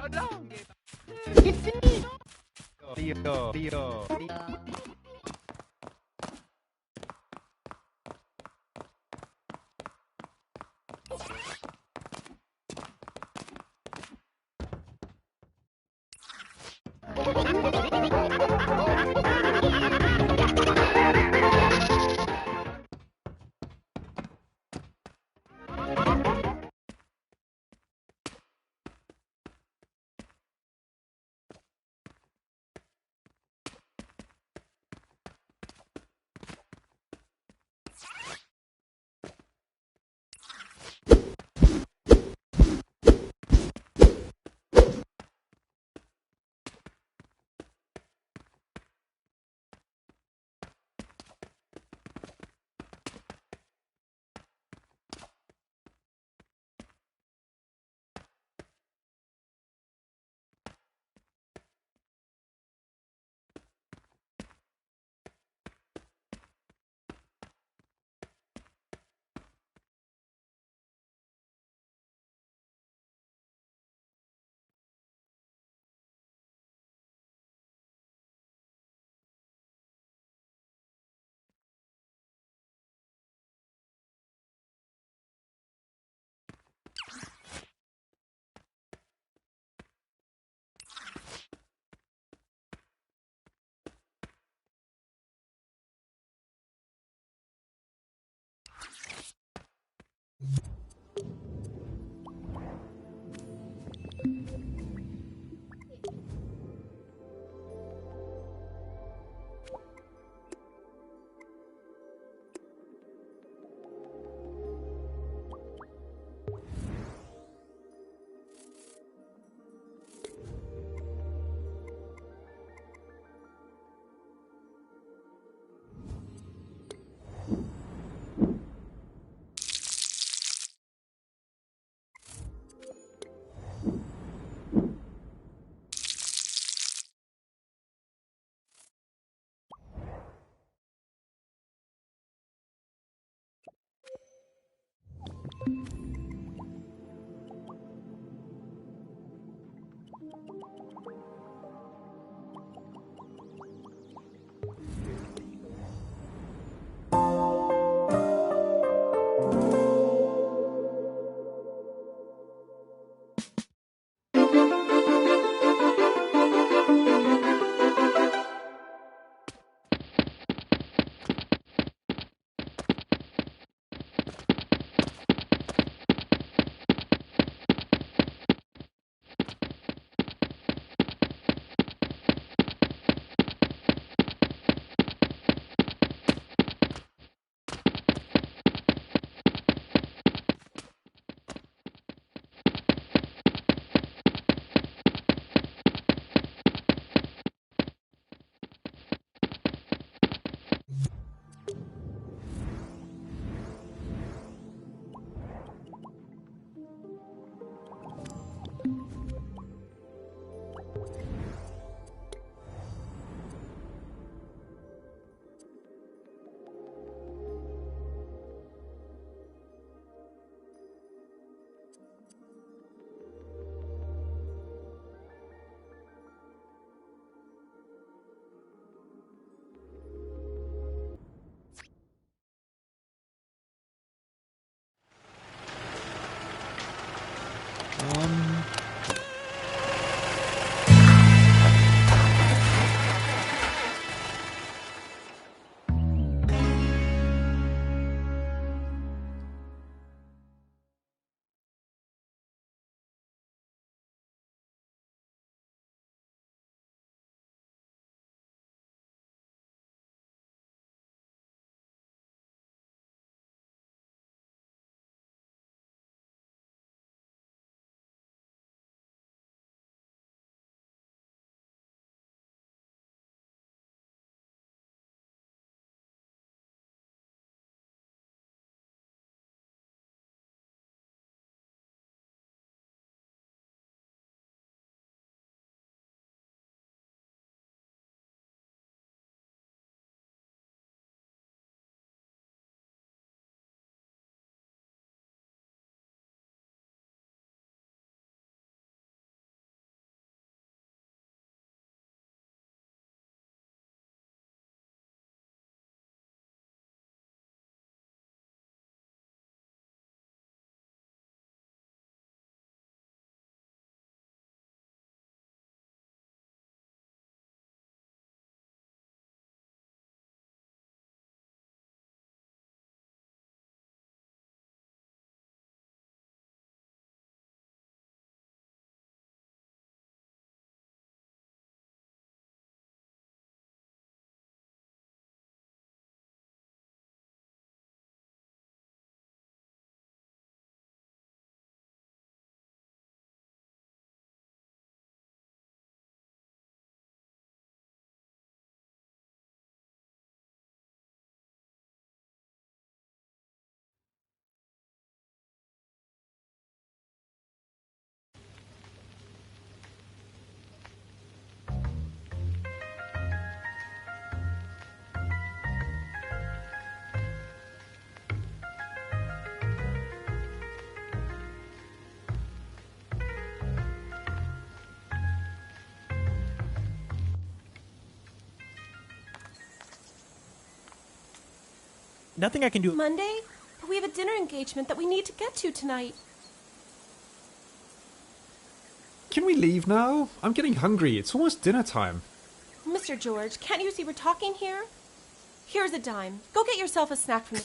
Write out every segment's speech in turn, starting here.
Tolong. Rio. Nothing I can do. Monday? But we have a dinner engagement that we need to get to tonight. Can we leave now? I'm getting hungry. It's almost dinner time. Mr. George, can't you see we're talking here? Here's a dime. Go get yourself a snack from the...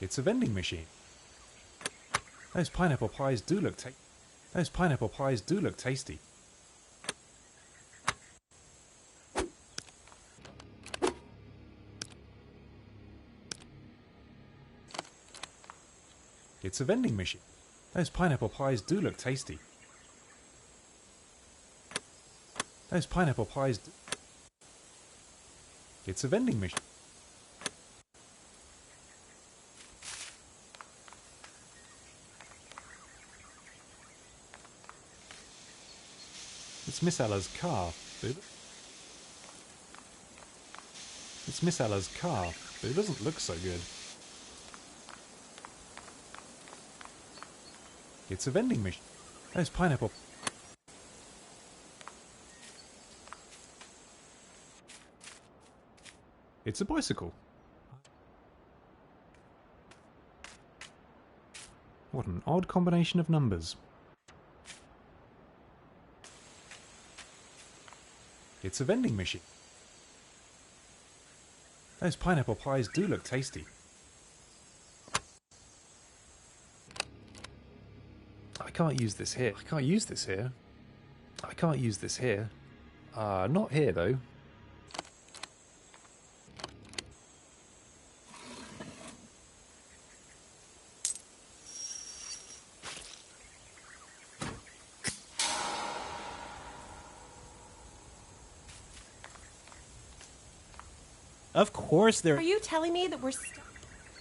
It's a vending machine. Those pineapple pies do look tasty. It's a vending machine. Those pineapple pies do look tasty. Those pineapple pies do... It's a vending machine. It's Miss Ella's car, but it's Miss Ella's car, but it doesn't look so good. It's a vending machine. Those pineapple... It's a bicycle. What an odd combination of numbers. It's a vending machine. Those pineapple pies do look tasty. I can't use this here. Not here though. Of course there... Are you telling me that we're...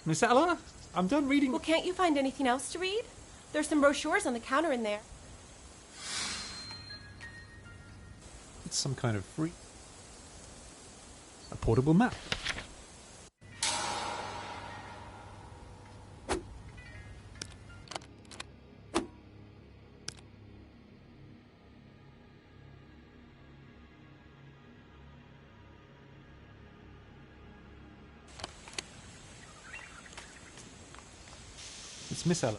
Miss Ella, I'm done reading. Well, can't you find anything else to read? There's some brochures on the counter in there. It's some kind of free... A portable map. It's Miss Ella.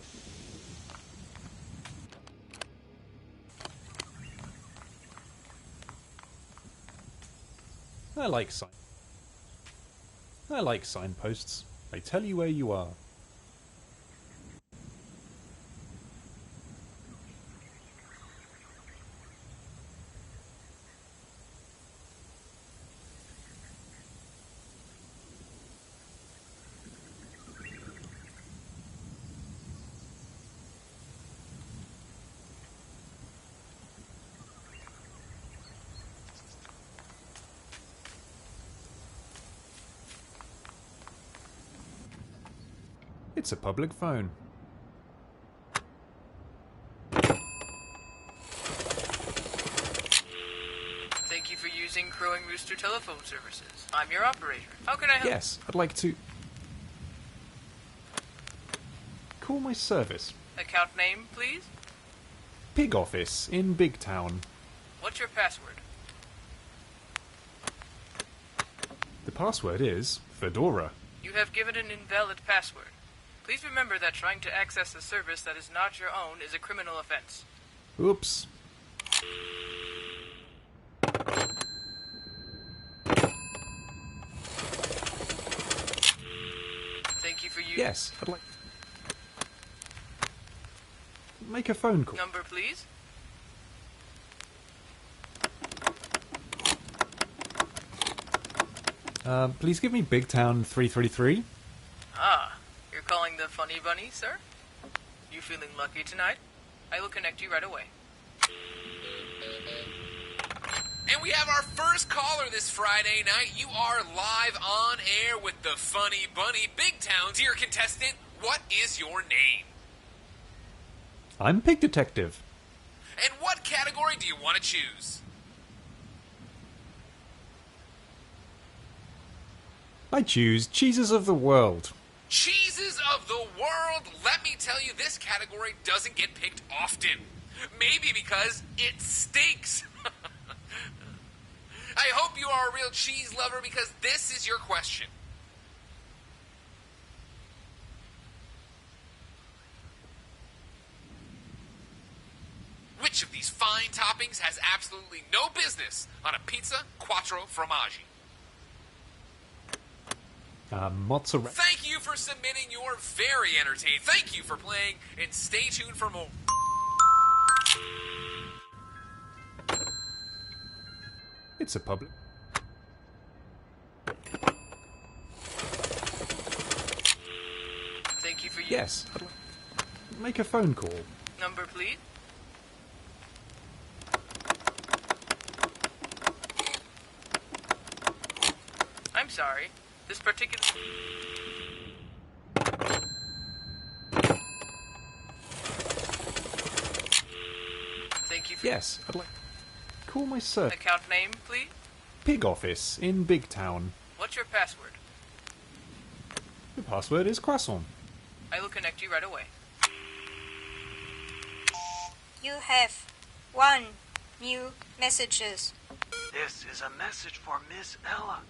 I like signposts. They tell you where you are. It's a public phone. Thank you for using Crowing Rooster Telephone Services. I'm your operator. How can I help? Yes, I'd like to... Call my service. Account name, please? Pig office in Big Town. What's your password? The password is Fedora. You have given an invalid password. Please remember that trying to access a service that is not your own is a criminal offense. Oops. Thank you for using... Yes, I'd like... Make a phone call. Number, please? Please give me Big Town 333. Ah, you're calling the Funny Bunny, sir? You feeling lucky tonight? I will connect you right away. And we have our first caller this Friday night. You are live on air with the Funny Bunny. Big Town, dear contestant, what is your name? I'm Pig Detective. And what category do you want to choose? I choose Cheeses of the World. Cheeses of the world. Let me tell you, this category doesn't get picked often. Maybe because it stinks. I hope you are a real cheese lover because this is your question. Which of these fine toppings has absolutely no business on a pizza quattro formaggi? Mozzarella. Thank you for submitting your very entertaining. Thank you for playing, and stay tuned for more. It's a public. Thank you for your Yes. I'd like make a phone call. number, please. I'm sorry. This particular... Thank you for Yes. I'd like call my sir. account name, please. Pig office in Big Town. What's your password? The password is croissant. I will connect you right away. You have 1 new messages. This is a message for Miss Ella.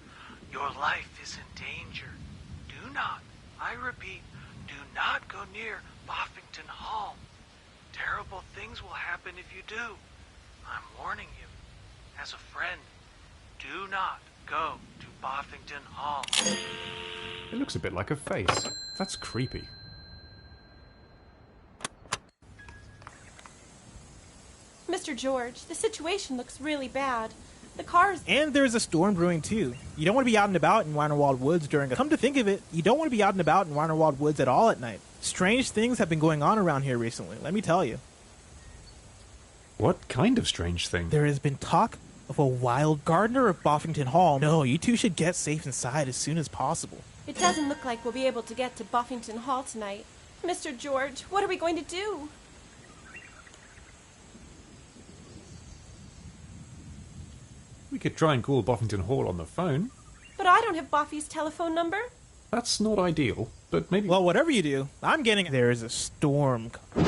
Your life is in danger. Do not, I repeat, do not go near Boffington Hall. Terrible things will happen if you do. I'm warning you. As a friend, do not go to Boffington Hall. It looks a bit like a face. That's creepy. Mr. George, the situation looks really bad. The cars... And there's a storm brewing too. You don't want to be out and about in Weinerwald Woods during a... Come to think of it, you don't want to be out and about in Weinerwald Woods at all at night. Strange things have been going on around here recently, let me tell you. What kind of strange thing? There has been talk of a wild gardener of Boffington Hall. No, you two should get safe inside as soon as possible. It doesn't look like we'll be able to get to Buffington Hall tonight. Mr. George, what are we going to do? We could try and call Boffington Hall on the phone. But I don't have Boffy's telephone number. That's not ideal, but maybe... Well, whatever you do, I'm getting... There is a storm coming.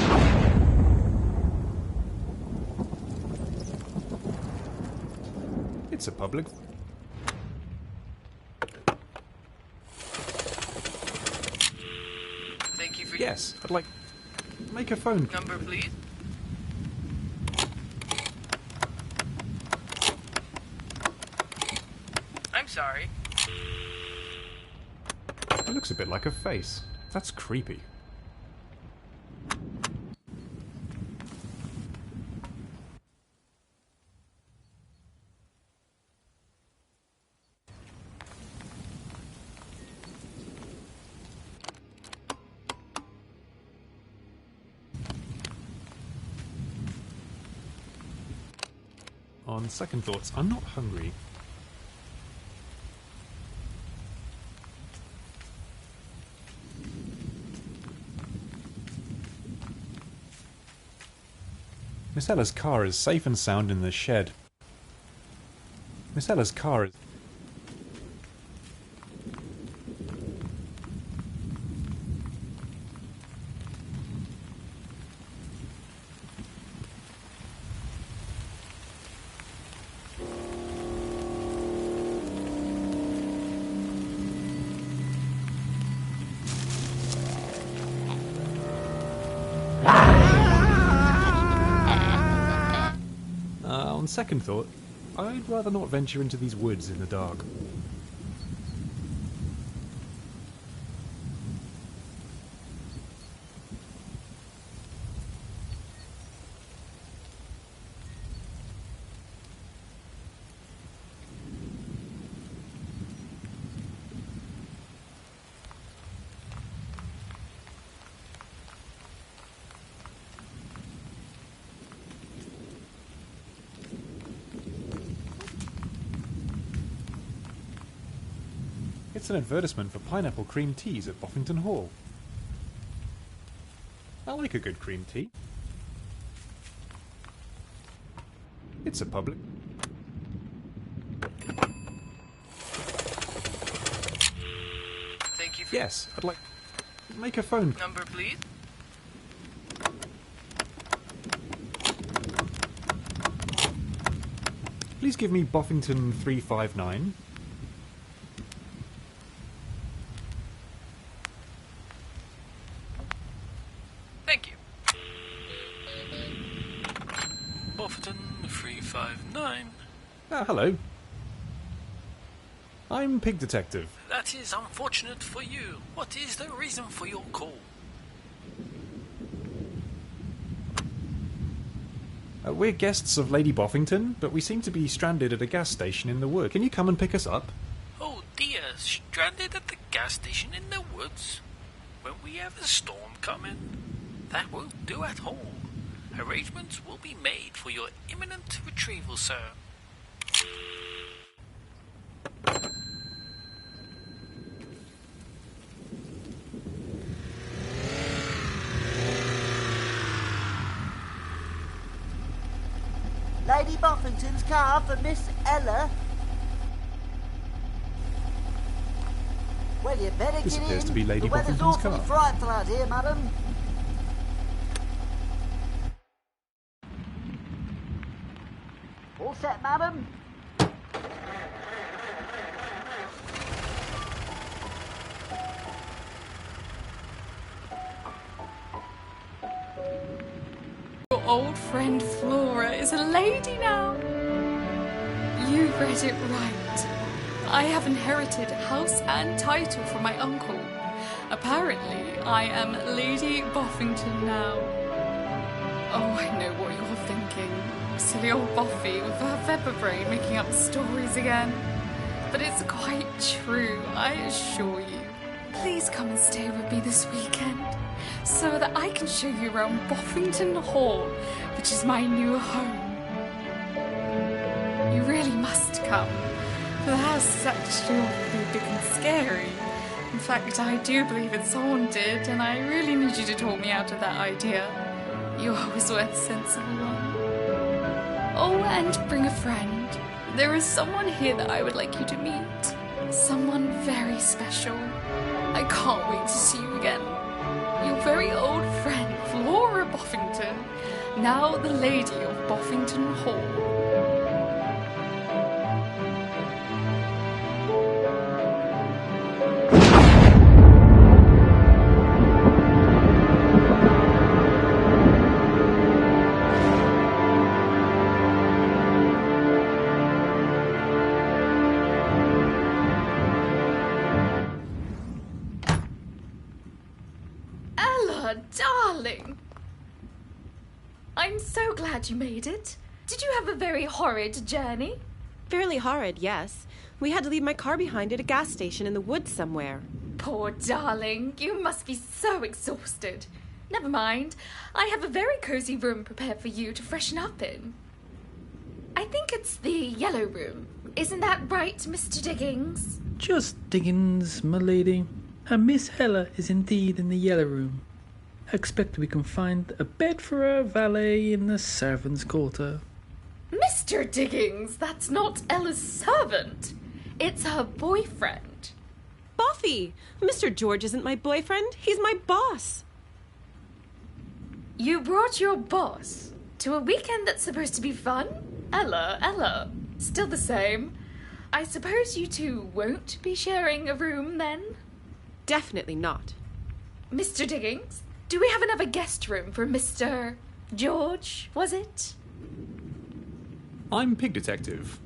It's a public... Thank you for Yes, I'd like... make a phone call. number, please. I'm sorry. It looks a bit like a face. That's creepy. On second thoughts, I'm not hungry. Miss Ella's car is safe and sound in the shed. Miss Ella's car is... On second thought, I'd rather not venture into these woods in the dark. It's an advertisement for pineapple cream teas at Boffington Hall. I like a good cream tea. It's a public... Thank you for Yes, I'd like... Make a phone. Number, please. Please give me Boffington 359. Thank you. Boffington 359. Hello. I'm Pig Detective. That is unfortunate for you. What is the reason for your call? We're guests of Lady Boffington, but we seem to be stranded at a gas station in the wood. Can you come and pick us up? Oh dear, stranded at the gas station in the woods? When we have a storm coming? That won't do at all. Arrangements will be made for your imminent retrieval, sir. Lady Boffington's car for Miss Ella. Well, you better This get in. appears to be Lady the weather's Boffington's awfully car. frightful out here, madam. All set, madam? Your old friend Flora is a lady now. You read it right. I have inherited house and title from my uncle. Apparently, I am Lady Boffington now. Oh, I know what you're thinking. Silly old Buffy with her Pepper brain making up stories again. But it's quite true, I assure you. Please come and stay with me this weekend, so that I can show you around Boffington Hall, which is my new home. You really must come. The house is actually awfully big and scary. In fact, I do believe it's haunted, and I really need you to talk me out of that idea. You're always worth a sensible one. Oh, and bring a friend. There is someone here that I would like you to meet. Someone very special. I can't wait to see you again. Your very old friend, Flora Boffington, now the Lady of Boffington Hall. Darling! I'm so glad you made it. Did you have a very horrid journey? Fairly horrid, yes. We had to leave my car behind at a gas station in the woods somewhere. Poor darling, you must be so exhausted. Never mind. I have a very cozy room prepared for you to freshen up in. I think it's the yellow room. Isn't that right, Mr. Diggins? Just Diggins, my lady. And Miss Hella is indeed in the yellow room. I expect we can find a bed for her valet in the servants' quarter. Mr. Diggins, that's not Ella's servant. It's her boyfriend. Buffy! Mr. George isn't my boyfriend. He's my boss. You brought your boss to a weekend that's supposed to be fun? Ella, still the same. I suppose you two won't be sharing a room then? Definitely not. Mr. Diggins, do we have another guest room for Mr. George, was it? I'm Pig Detective.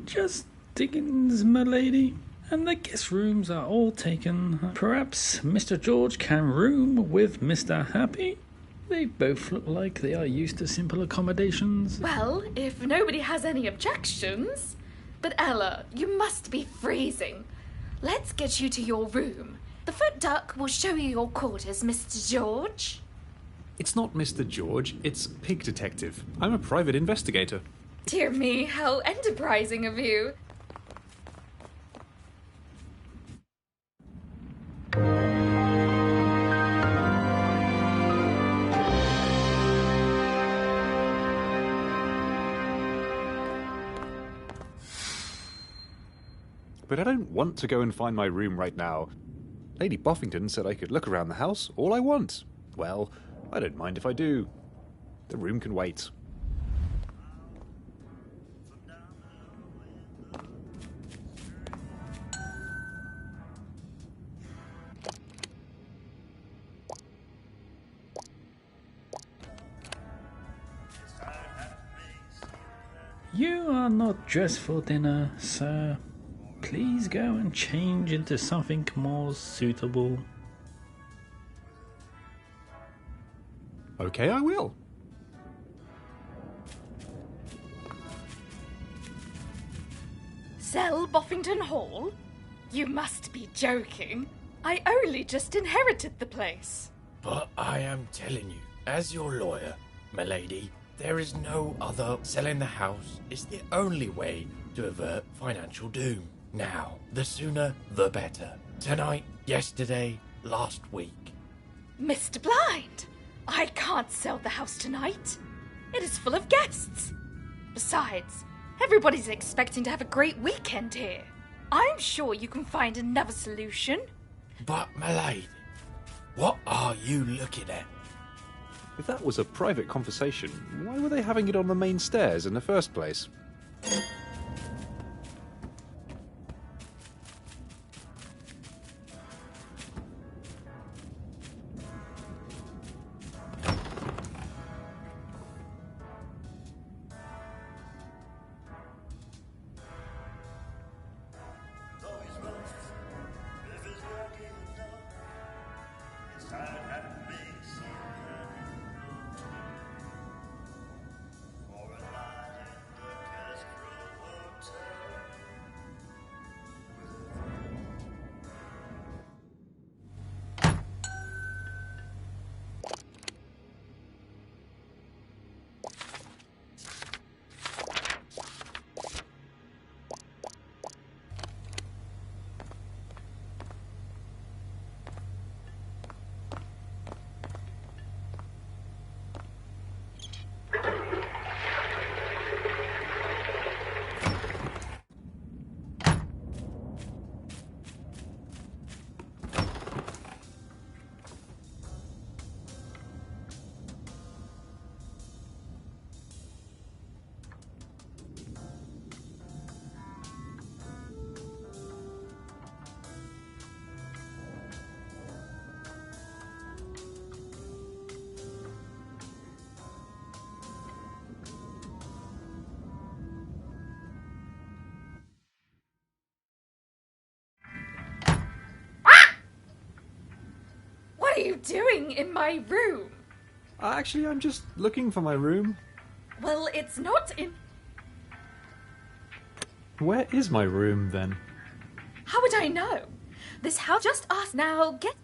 Just Diggins, my lady. And the guest rooms are all taken. Perhaps Mr. George can room with Mr. Happy? They both look like they are used to simple accommodations. Well, if nobody has any objections. But Ella, you must be freezing. Let's get you to your room. The foot duck will show you your quarters, Mr. George. It's not Mr. George, it's Pig Detective. I'm a private investigator. Dear me, how enterprising of you. But I don't want to go and find my room right now. Lady Buffington said I could look around the house all I want. Well, I don't mind if I do. The room can wait. You are not dressed for dinner, sir. Please go and change into something more suitable. Okay, I will. Sell Buffington Hall? You must be joking. I only just inherited the place. But I am telling you, as your lawyer, milady, there is no other. Selling the house is the only way to avert financial doom. Now, the sooner the better. Tonight, yesterday, last week. Mr. Blind, I can't sell the house tonight. It is full of guests. Besides, everybody's expecting to have a great weekend here. I'm sure you can find another solution. But, milady, what are you looking at? If that was a private conversation, why were they having it on the main stairs in the first place? What are you doing in my room? Actually, I'm just looking for my room. Well, it's not in... Where is my room, then? How would I know? This house just asked. Now get...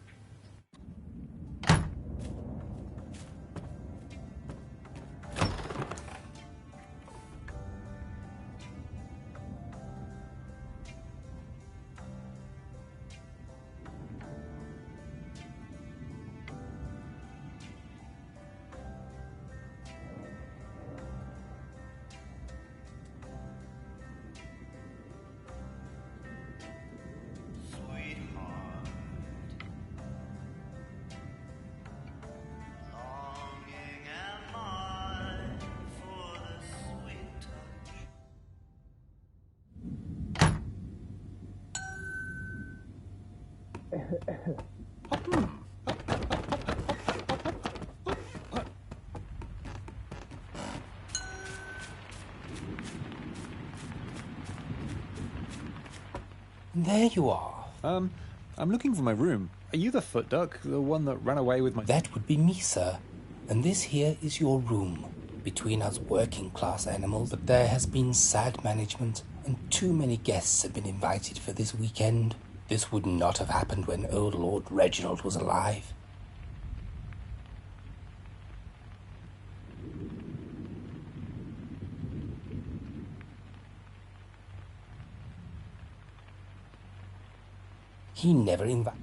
There you are. I'm looking for my room. Are you the foot duck, the one that ran away with my... That would be me, sir. And this here is your room. Between us working class animals, but there has been sad management, and too many guests have been invited for this weekend. This would not have happened when old Lord Reginald was alive. He never invited...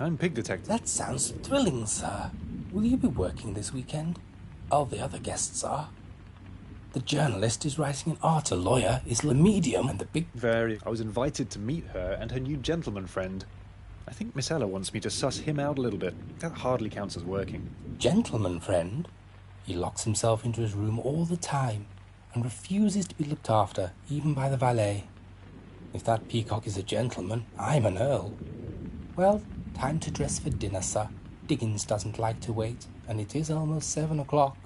I'm Pig Detective. That sounds thrilling, sir. Will you be working this weekend? All the other guests are. The journalist is writing an art, a lawyer is the medium, and the big... I was invited to meet her and her new gentleman friend. I think Miss Ella wants me to suss him out a little bit. That hardly counts as working. Gentleman friend? He locks himself into his room all the time and refuses to be looked after, even by the valet. If that peacock is a gentleman, I'm an earl. Well, time to dress for dinner, sir. Dickens doesn't like to wait, and it is almost 7 o'clock.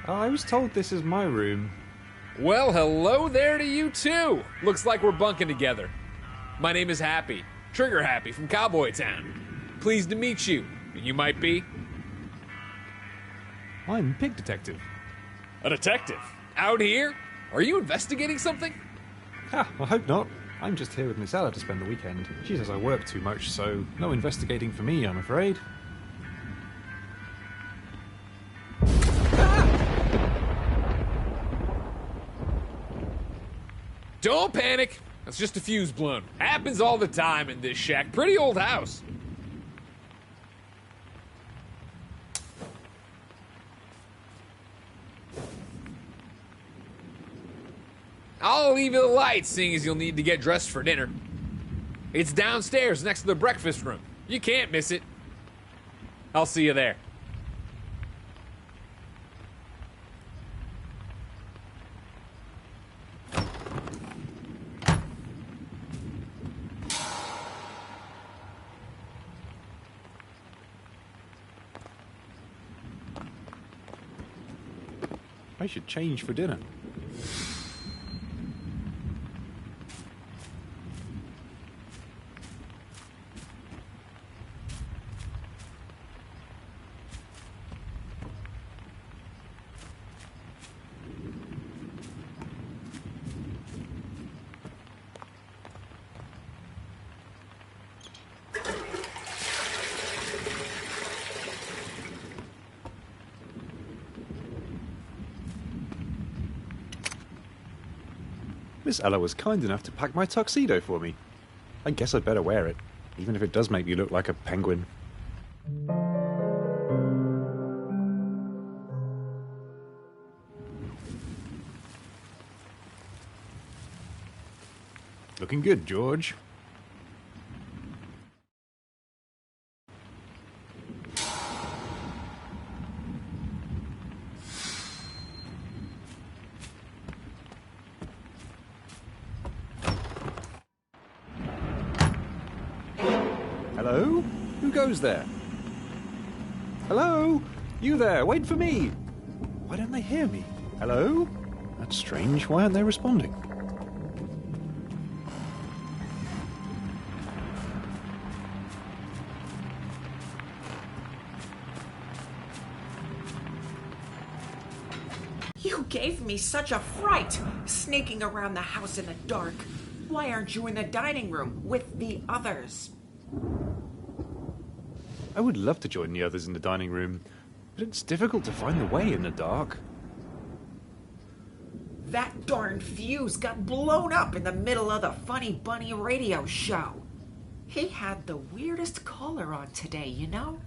I was told this is my room. Well, hello there to you too. Looks like we're bunking together. My name is Happy, Trigger Happy from Cowboy Town. Pleased to meet you. You might be... I'm Pig Detective. A detective? Out here? Are you investigating something? I hope not. I'm just here with Miss Ella to spend the weekend. She says I work too much, so no investigating for me, I'm afraid. Don't panic. That's just a fuse blown. Happens all the time in this shack. Pretty old house. I'll leave you the lights, seeing as you'll need to get dressed for dinner. It's downstairs next to the breakfast room. You can't miss it. I'll see you there. I should change for dinner. Miss Ella was kind enough to pack my tuxedo for me. I guess I'd better wear it, even if it does make me look like a penguin. Looking good, George. Hello? Who goes there? Hello? You there, wait for me! Why don't they hear me? Hello? That's strange, why aren't they responding? You gave me such a fright, sneaking around the house in the dark. Why aren't you in the dining room with the others? I would love to join the others in the dining room, but it's difficult to find the way in the dark. That darn fuse got blown up in the middle of the Funny Bunny radio show. He had the weirdest color on today, you know?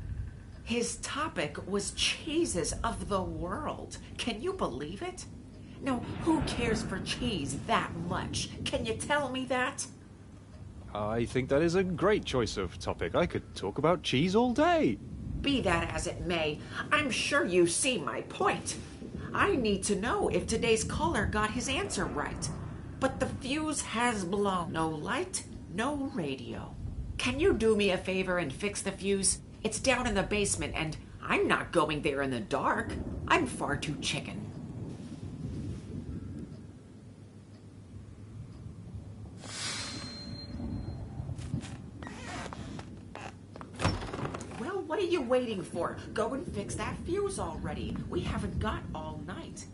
His topic was cheeses of the world. Can you believe it? Now, who cares for cheese that much? Can you tell me that? I think that is a great choice of topic. I could talk about cheese all day. Be that as it may, I'm sure you see my point. I need to know if today's caller got his answer right. But the fuse has blown. No light, no radio. Can you do me a favor and fix the fuse? It's down in the basement, and I'm not going there in the dark. I'm far too chicken. Well, what are you waiting for? Go and fix that fuse already. We haven't got all night.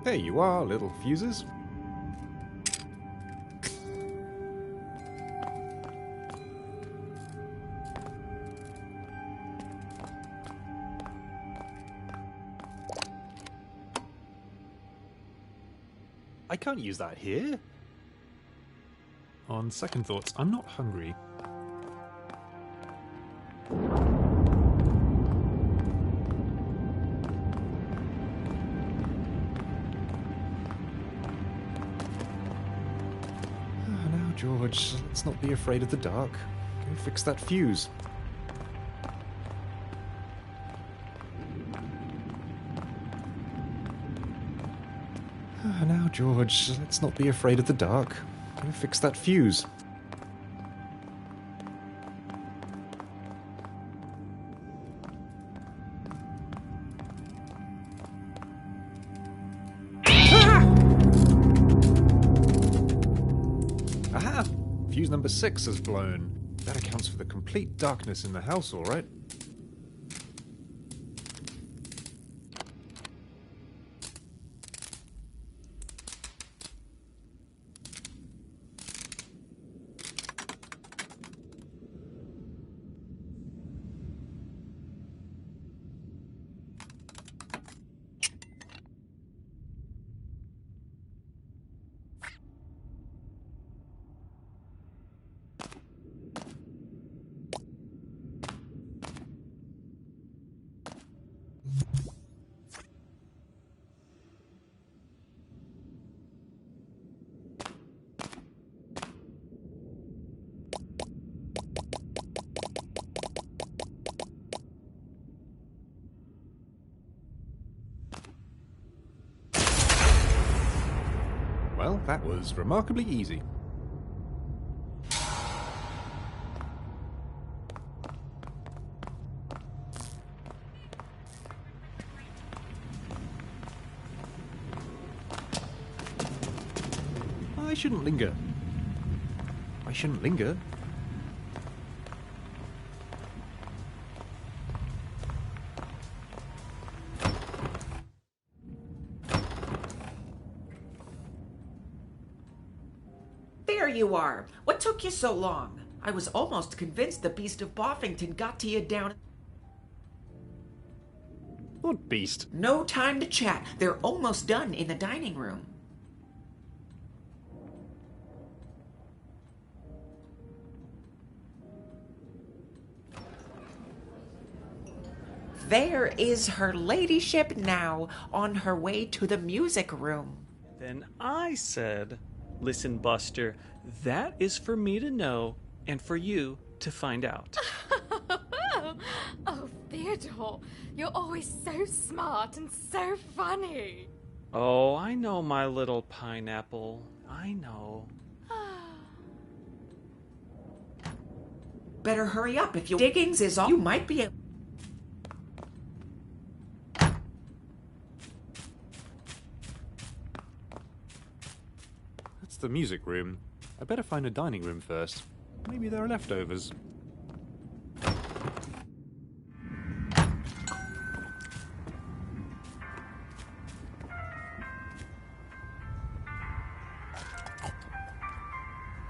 There you are, little fuses. I can't use that here. On second thoughts, I'm not hungry. Now, George, let's not be afraid of the dark. Go fix that fuse. Now, George, let's not be afraid of the dark. Go fix that fuse. Aha! Fuse number 6 has blown. That accounts for the complete darkness in the house, all right. Well, that was remarkably easy. I shouldn't linger. I shouldn't linger. There you are. What took you so long? I was almost convinced the Beast of Boffington got to you down. What beast? No time to chat. They're almost done in the dining room. There is her ladyship now, on her way to the music room. Then I said, listen, Buster, that is for me to know and for you to find out. Oh, Theodore, you're always so smart and so funny. Oh, I know, my little pineapple. I know. Better hurry up. If your diggings is all, you might be able. That's the music room. I better find a dining room first. Maybe there are leftovers.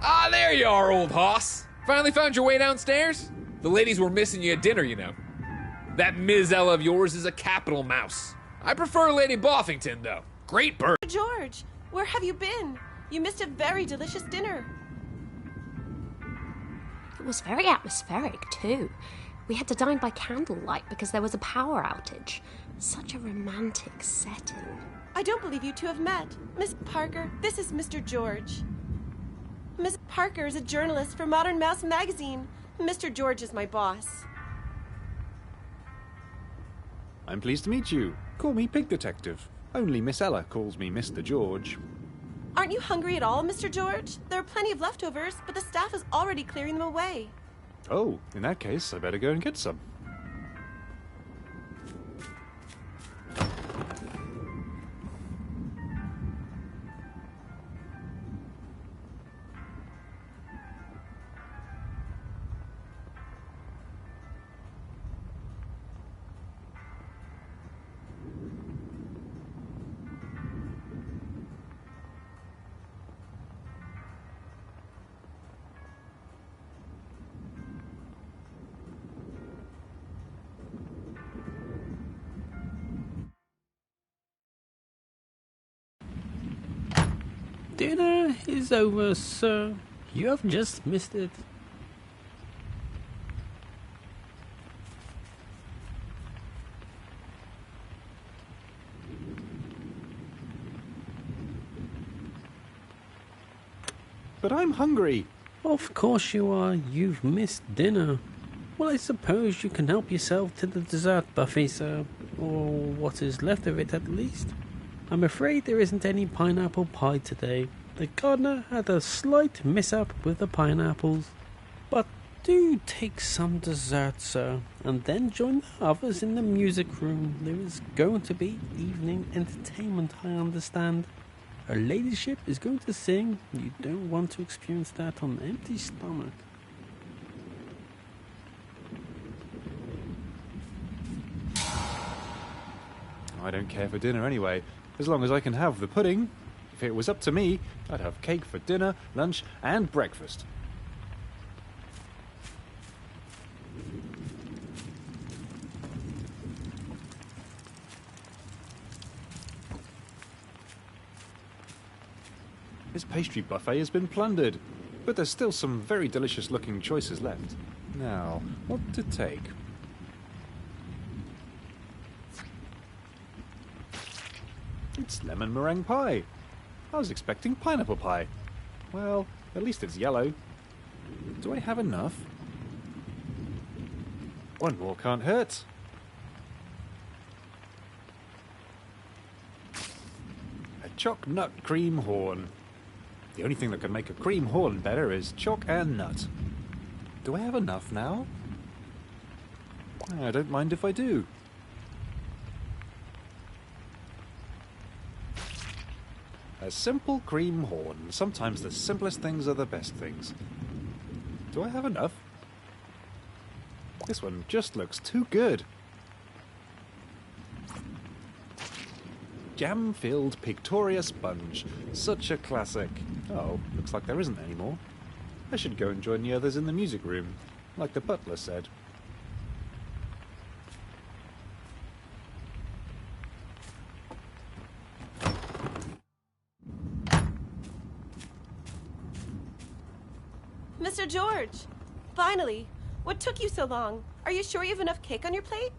Ah, there you are, old hoss. Finally found your way downstairs? The ladies were missing you at dinner, you know. That Ms. Ella of yours is a capital mouse. I prefer Lady Boffington, though. Great bird. George, where have you been? You missed a very delicious dinner. It was very atmospheric, too. We had to dine by candlelight because there was a power outage. Such a romantic setting. I don't believe you two have met. Miss Parker, this is Mr. George. Miss Parker is a journalist for Modern Mouse magazine. Mr. George is my boss. I'm pleased to meet you. Call me Pig Detective. Only Miss Ella calls me Mr. George. Aren't you hungry at all, Mr. George? There are plenty of leftovers, but the staff is already clearing them away. Oh, in that case, I better go and get some. Dinner is over, sir. You have just missed it. But I'm hungry. Of course you are. You've missed dinner. Well, I suppose you can help yourself to the dessert buffet, sir. Or what is left of it, at least. I'm afraid there isn't any pineapple pie today. The gardener had a slight mishap with the pineapples. But do take some dessert, sir, and then join the others in the music room. There is going to be evening entertainment, I understand. Her ladyship is going to sing. You don't want to experience that on an empty stomach. I don't care for dinner anyway, as long as I can have the pudding. If it was up to me, I'd have cake for dinner, lunch, and breakfast. This pastry buffet has been plundered, but there's still some very delicious looking choices left. Now, what to take? It's lemon meringue pie. I was expecting pineapple pie. Well, at least it's yellow. Do I have enough? One more can't hurt. A choc nut cream horn. The only thing that can make a cream horn better is choc and nut. Do I have enough now? I don't mind if I do. A simple cream horn. Sometimes the simplest things are the best things. Do I have enough? This one just looks too good. Jam-filled Pictoria sponge. Such a classic. Oh, looks like there isn't any more. I should go and join the others in the music room, like the butler said. Mr. George! Finally! What took you so long? Are you sure you have enough cake on your plate?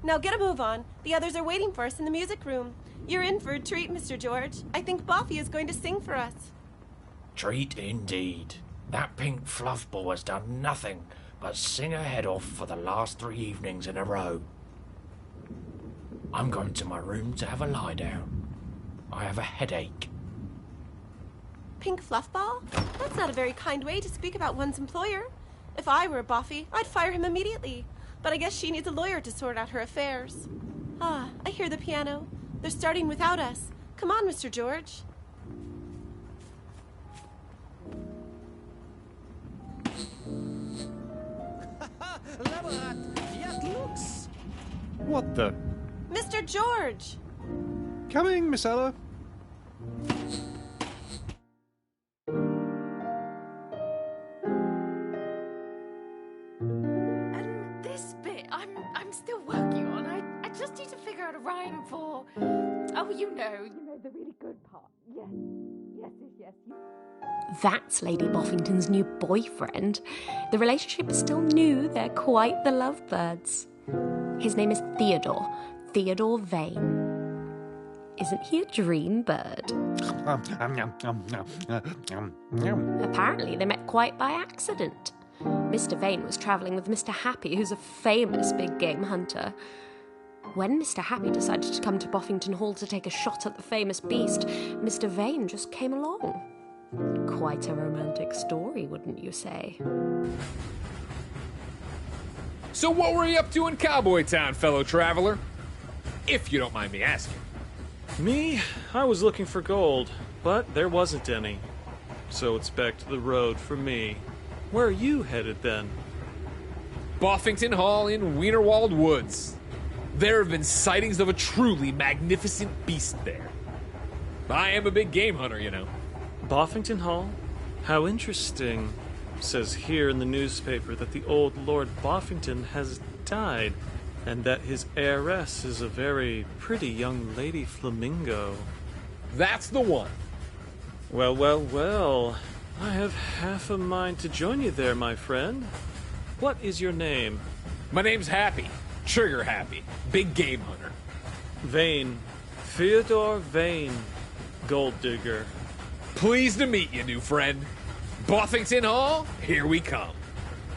Now get a move on. The others are waiting for us in the music room. You're in for a treat, Mr. George. I think Boffy is going to sing for us. Treat indeed. That pink fluff ball has done nothing but sing her head off for the last 3 evenings in a row. I'm going to my room to have a lie down. I have a headache. Pink fluffball? That's not a very kind way to speak about one's employer. If I were Boffy, I'd fire him immediately. But I guess she needs a lawyer to sort out her affairs. Ah, I hear the piano. They're starting without us. Come on, Mr. George. What the? Mr. George! Coming, Miss Ella. And this bit, I'm still working on. I just need to figure out a rhyme for. Oh, you know the really good part. Yes. That's Lady Boffington's new boyfriend. The relationship is still new. They're quite the lovebirds. His name is Theodore Vane. Isn't he a dream bird? Apparently they met quite by accident. Mr. Vane was travelling with Mr. Happy, who's a famous big game hunter. When Mr. Happy decided to come to Boffington Hall to take a shot at the famous beast, Mr. Vane just came along. Quite a romantic story, wouldn't you say? So what were you up to in Cowboy Town, fellow traveler? If you don't mind me asking. Me? I was looking for gold, but there wasn't any. So it's back to the road for me. Where are you headed then? Boffington Hall in Wienerwald Woods. There have been sightings of a truly magnificent beast there. I am a big game hunter, you know. Boffington Hall? How interesting. Says here in the newspaper that the old Lord Boffington has died, and that his heiress is a very pretty young lady flamingo. That's the one. Well, well, well. I have half a mind to join you there, my friend. What is your name? My name's Happy. Trigger Happy. Big game hunter. Vane. Theodore Vane. Gold digger. Pleased to meet you, new friend. Boffington Hall, here we come.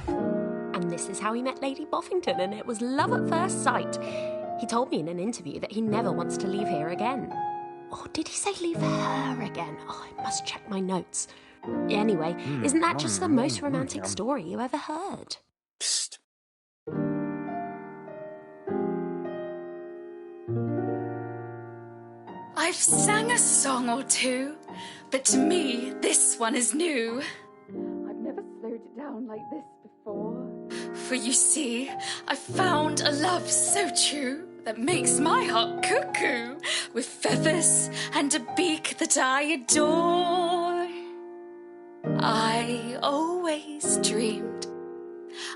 And this is how he met Lady Boffington, and it was love at first sight. He told me in an interview that he never wants to leave here again. Or did he say leave her again? Oh, I must check my notes. Anyway, isn't that just the most romantic story you ever heard? Psst. I've sang a song or two, but to me, this one is new. I've never slowed it down like this before. For you see, I've found a love so true that makes my heart cuckoo, with feathers and a beak that I adore. I always dreamed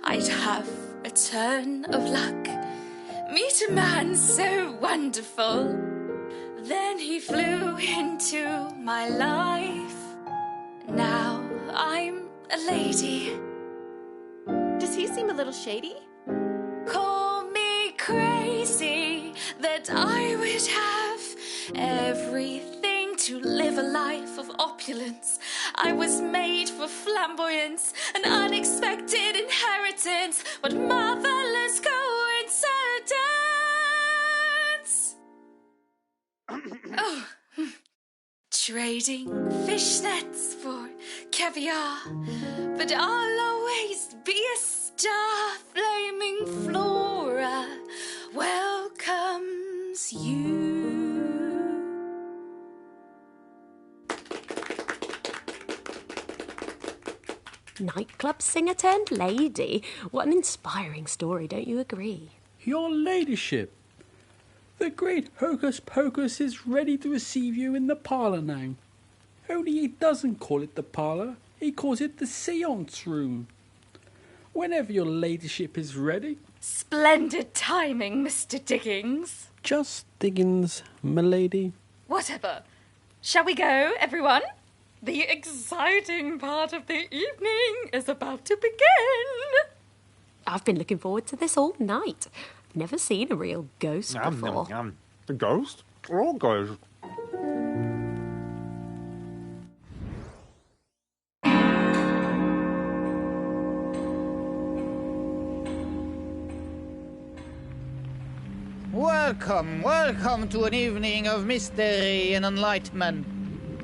I'd have a turn of luck, meet a man so wonderful. Then he flew into my life. Now I'm a lady. Does he seem a little shady? Call me crazy that I would have everything to live a life of opulence. I was made for flamboyance, an unexpected inheritance. What marvelous coincidence! Oh, trading fishnets for caviar, but I'll always be a star. Flaming Flora welcomes you. Nightclub singer turned lady. What an inspiring story, don't you agree? Your ladyship, the great Hocus Pocus is ready to receive you in the parlour now. Only he doesn't call it the parlour, he calls it the seance room. Whenever your ladyship is ready. Splendid timing, Mr. Diggins. Just Diggins, m'lady. Whatever. Shall we go, everyone? The exciting part of the evening is about to begin. I've been looking forward to this all night. I've never seen a real ghost before. The ghost? All ghosts. Welcome to an evening of mystery and enlightenment.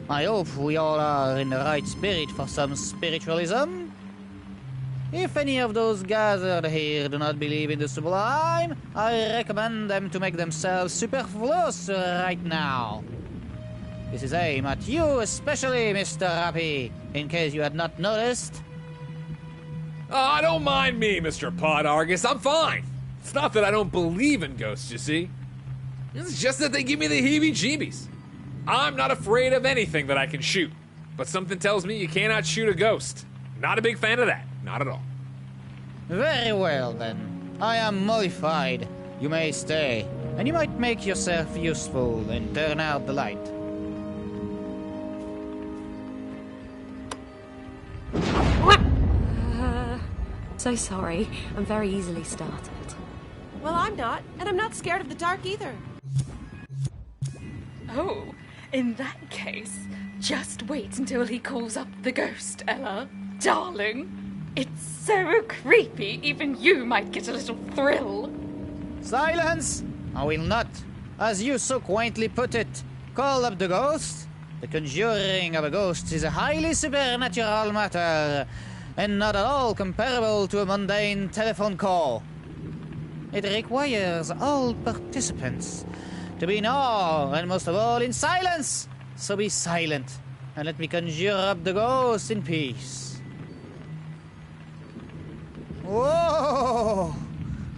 I hope we all are in the right spirit for some spiritualism. If any of those gathered here do not believe in the sublime, I recommend them to make themselves superfluous right now. This is aimed at you especially, Mr. Happy, in case you had not noticed. Oh, don't mind me, Mr. Podargus. I'm fine. It's not that I don't believe in ghosts, you see. It's just that they give me the heebie-jeebies. I'm not afraid of anything that I can shoot, but something tells me you cannot shoot a ghost. Not a big fan of that. Not at all. Very well, then. I am mollified. You may stay, and you might make yourself useful and turn out the light. So sorry. I'm very easily startled. Well, I'm not, and I'm not scared of the dark either. Oh, in that case, just wait until he calls up the ghost, Ella. Darling, it's so creepy, even you might get a little thrill. Silence! I will not. As you so quaintly put it, call up the ghost. The conjuring of a ghost is a highly supernatural matter, and not at all comparable to a mundane telephone call. It requires all participants to be in awe, and most of all in silence. So be silent, and let me conjure up the ghost in peace. Whoa!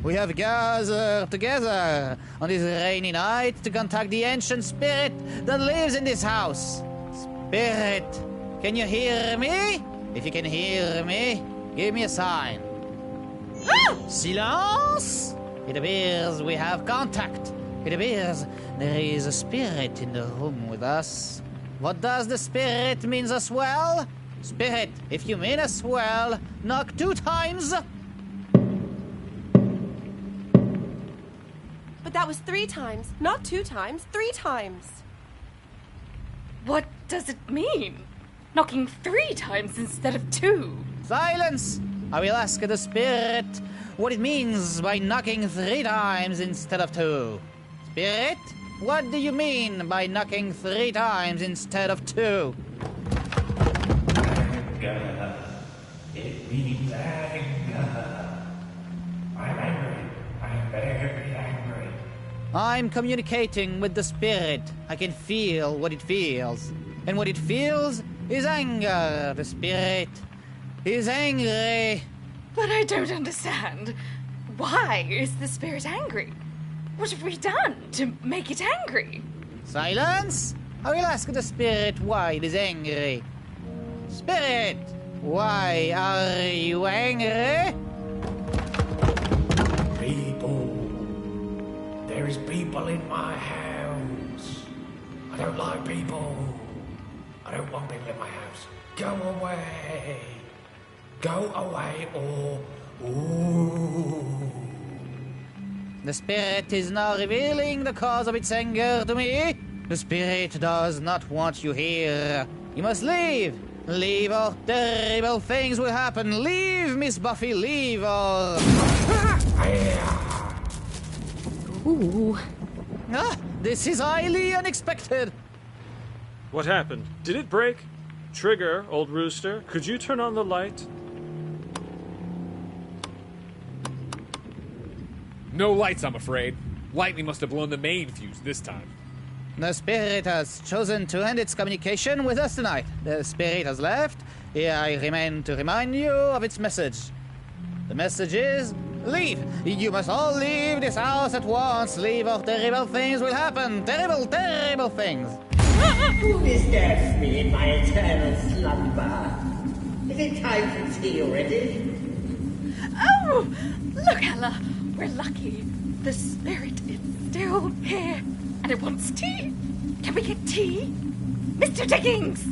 We have gathered together on this rainy night to contact the ancient spirit that lives in this house. Spirit, can you hear me? If you can hear me, give me a sign. Silence! It appears we have contact. It appears there is a spirit in the room with us. What does the spirit means as well? Spirit, if you mean as well, knock 2 times. But that was 3 times, not 2 times, 3 times. What does it mean? Knocking 3 times instead of 2. Silence! I will ask the spirit what it means by knocking 3 times instead of 2. Spirit, what do you mean by knocking 3 times instead of 2? Anger. It means anger. I'm angry. I'm very angry. I'm communicating with the spirit. I can feel what it feels. And what it feels is anger. The spirit is angry. But I don't understand. Why is the spirit angry? What have we done to make it angry? Silence! I will ask the spirit why it is angry. Spirit, why are you angry? People. There is people in my house. I don't like people. I don't want people in my house. Go away. Go away or... Ooh. The spirit is now revealing the cause of its anger to me. The spirit does not want you here. You must leave. Leave or terrible things will happen. Leave, Miss Buffy, leave or... Ooh. Ah, this is highly unexpected. What happened? Did it break? Trigger, old rooster, could you turn on the light? No lights, I'm afraid. Lightning must have blown the main fuse this time. The spirit has chosen to end its communication with us tonight. The spirit has left. Here I remain to remind you of its message. The message is, leave! You must all leave this house at once. Leave or terrible things will happen. Terrible, terrible things. Who disturbs me in my eternal slumber? Is it time for tea already? Oh! Look, Ella! We're lucky. The spirit is still here. And it wants tea. Can we get tea? Mr. Diggins!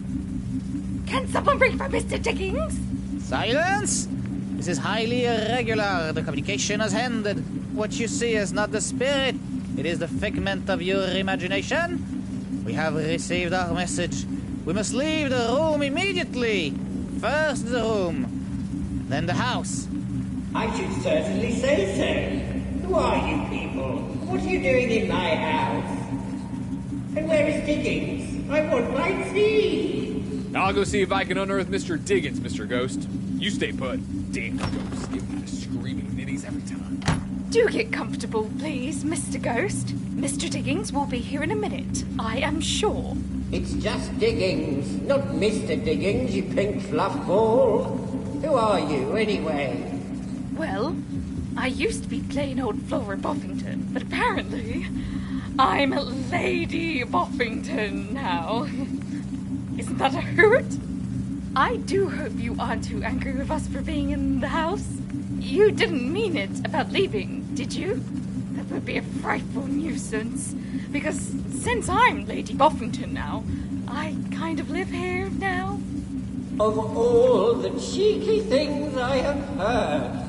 Can someone bring for Mr. Diggins? Silence! This is highly irregular. The communication has ended. What you see is not the spirit. It is the figment of your imagination. We have received our message. We must leave the room immediately. First the room, then the house. I should certainly say so. Who are you people? What are you doing in my house? And where is Diggins? I want my tea. I'll go see if I can unearth Mr. Diggins, Mr. Ghost. You stay put. Damn ghosts give me the screaming nitties every time. Do get comfortable, please, Mr. Ghost. Mr. Diggins will be here in a minute, I am sure. It's just Diggins, not Mr. Diggins, you pink fluff ball. Who are you, anyway? Well, I used to be plain old Flora Boffington, but apparently I'm Lady Boffington now. Isn't that a hoot? I do hope you aren't too angry with us for being in the house. You didn't mean it about leaving, did you? That would be a frightful nuisance, because since I'm Lady Boffington now, I kind of live here now. Of all the cheeky things I have heard,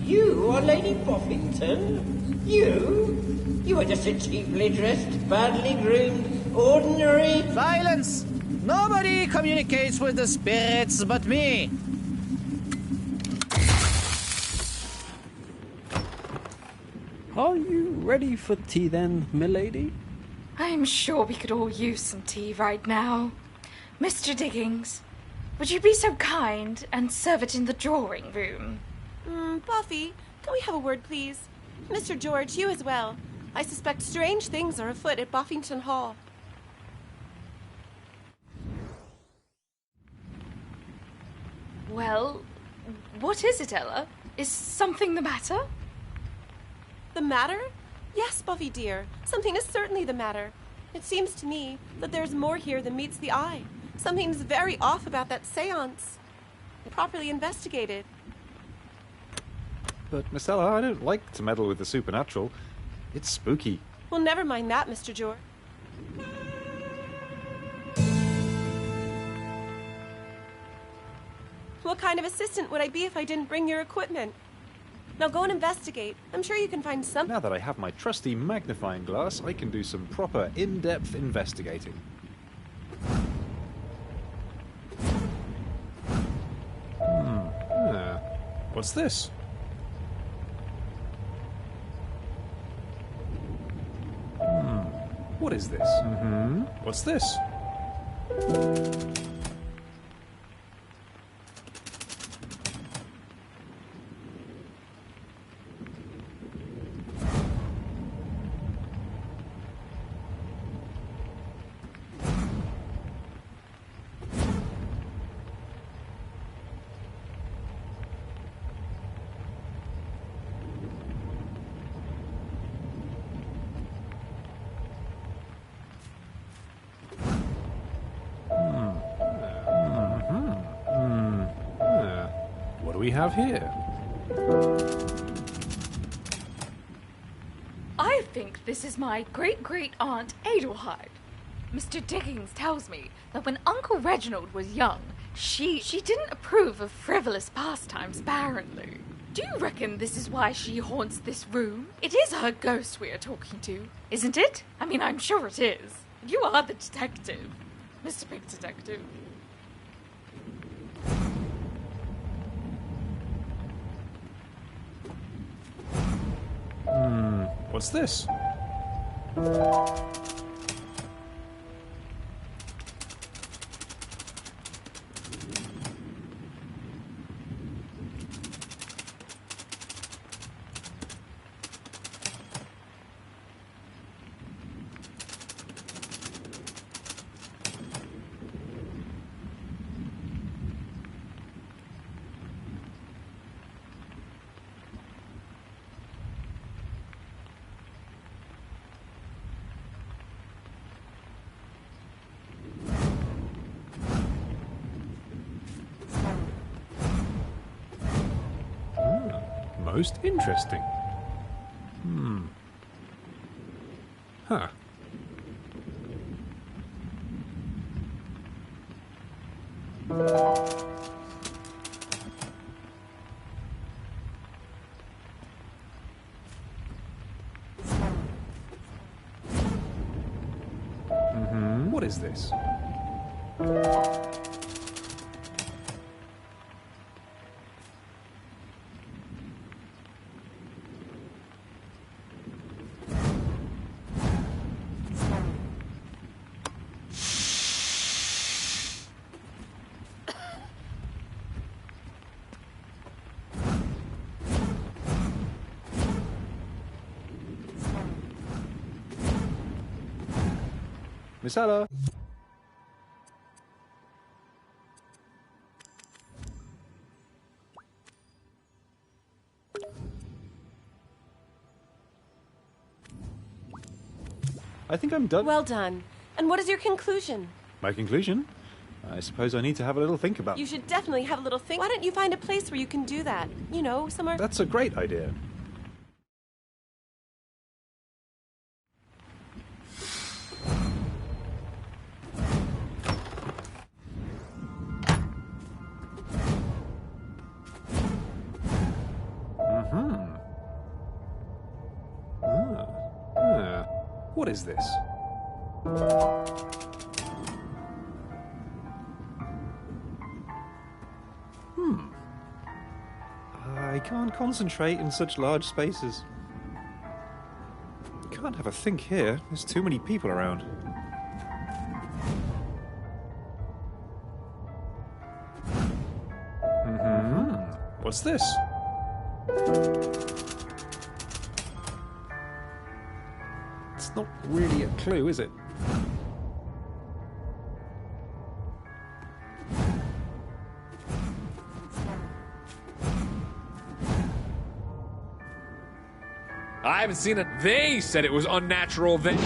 you are Lady Boffington? You? You are just a cheaply dressed, badly groomed, ordinary... Silence! Nobody communicates with the spirits but me. Are you ready for tea then, milady? I'm sure we could all use some tea right now. Mr. Diggins, would you be so kind and serve it in the drawing room? Buffy, can we have a word, please? Mr. George, you as well. I suspect strange things are afoot at Buffington Hall. Well, what is it, Ella? Is something the matter? The matter? Yes, Buffy dear. Something is certainly the matter. It seems to me that there's more here than meets the eye. Something's very off about that seance. Properly investigated. But, Miss Ella, I don't like to meddle with the supernatural. It's spooky. Well, never mind that, Mr. George. What kind of assistant would I be if I didn't bring your equipment? Now go and investigate. I'm sure you can find something. Now that I have my trusty magnifying glass, I can do some proper in-depth investigating. What's this? What is this? What's this? What do we have here? I think this is my great-great-aunt Adelheid. Mr. Dickens tells me that when Uncle Reginald was young, she didn't approve of frivolous pastimes apparently. Do you reckon this is why she haunts this room? It is her ghost we are talking to, isn't it? I mean, I'm sure it is. You are the detective, Mr. Big Detective. What's this? Most interesting. Huh. What is this? Miss Ella. I think I'm done. Well done. And what is your conclusion? My conclusion? I suppose I need to have a little think about. You should definitely have a little think. Why don't you find a place where you can do that? You know, somewhere. That's a great idea. What is this? I can't concentrate in such large spaces. Can't have a think here. There's too many people around. What's this? It's not really a clue, is it? I haven't seen it. They said it was unnatural then.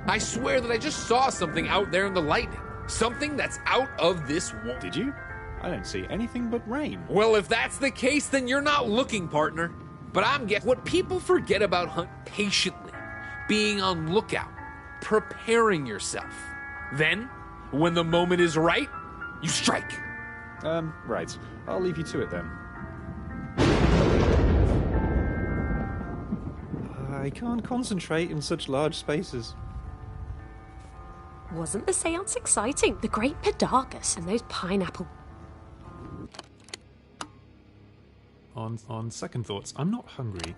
I swear that I just saw something out there in the lightning. Something that's out of this world. Did you? I don't see anything but rain. Well, if that's the case, then you're not looking, partner. But I'm guessing what people forget about hunt patiently, being on lookout, preparing yourself. Then, When the moment is right, you strike. Right. I'll leave you to it then. I can't concentrate in such large spaces. Wasn't the seance exciting? The great Pedagus and those pineapple... On second thoughts, I'm not hungry.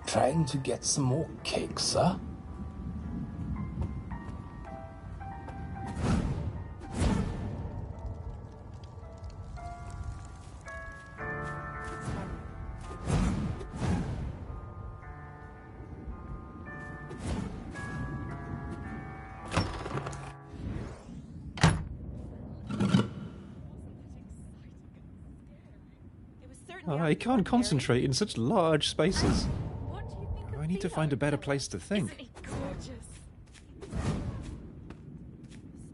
Trying to get some more cake, sir? I can't concentrate in such large spaces. I need to find a better place to think. Isn't he gorgeous?